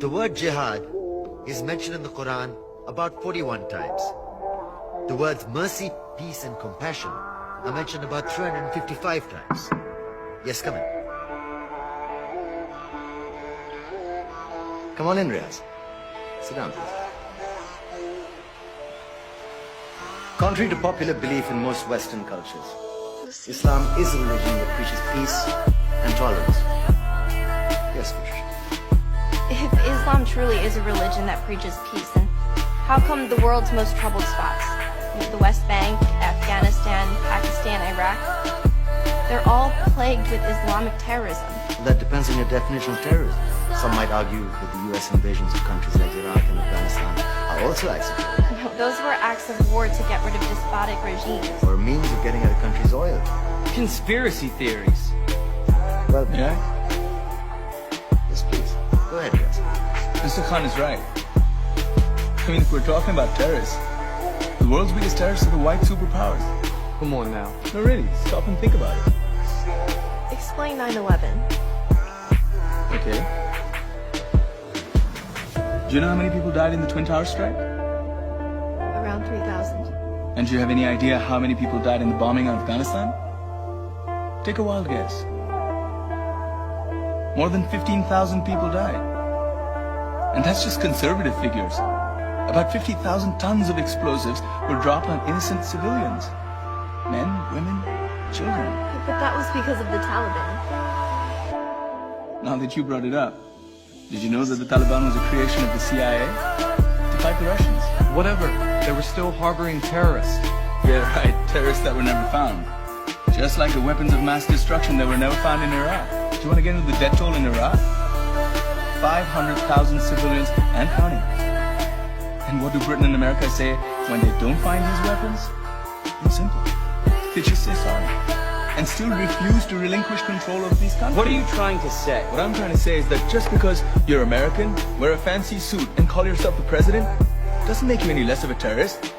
The word jihad is mentioned in the Quran about 41 times. The words mercy, peace, and compassion are mentioned about 355 times. Yes, come in. Come on in, Riaz. Sit down, please. Contrary to popular belief in most Western cultures, Islam is a religion that preaches peace and tolerance. Yes, Patricia. If Islam truly is a religion that preaches peace, then how come the world's most troubled spots, the West Bank, Afghanistan, Pakistan, Iraq, they're all plagued with Islamic terrorism? That depends on your definition of terrorism. Some might argue that the U.S. invasions of countries like Iraq and Afghanistan are also acts of terrorism. No, those were acts of war to get rid of despotic regimes. Or a means of getting at a country's oil. Conspiracy theories. Well, Yeah? yes, please. Go ahead, Riaz. Mr. Khan is right. I mean, if we're talking about terrorists, the world's biggest terrorists are the white superpowers. Come on now. No, really, stop and think about it. Explain 9/11. Okay. Do you know how many people died in the Twin Towers strike? Around 3,000. And do you have any idea how many people died in the bombing of Afghanistan? Take a wild guess. More than 15,000 people died. And that's just conservative figures. About 50,000 tons of explosives were dropped on innocent civilians. Men, women, children. But that was because of the Taliban. Now that you brought it up, did you know that the Taliban was a creation of the CIA to fight the Russians? Whatever. They were still harboring terrorists. Yeah, right. Terrorists that were never found. Just like the weapons of mass destruction that were never found in Iraq. Do you want to get into the death toll in Iraq? 500,000 civilians and counting. And what do Britain and America say when they don't find these weapons? It's simple. They just say sorry. And still refuse to relinquish control of these countries. What are you trying to say? What I'm trying to say is that just because you're American, wear a fancy suit, and call yourself the president, doesn't make you any less of a terrorist.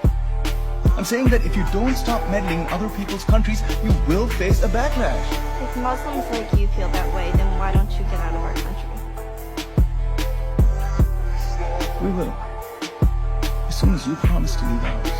I'm saying that if you don't stop meddling in other people's countries, you will face a backlash. If Muslims like you feel that way, then why don't you get out of our country? We will. As soon as you promise to leave ours.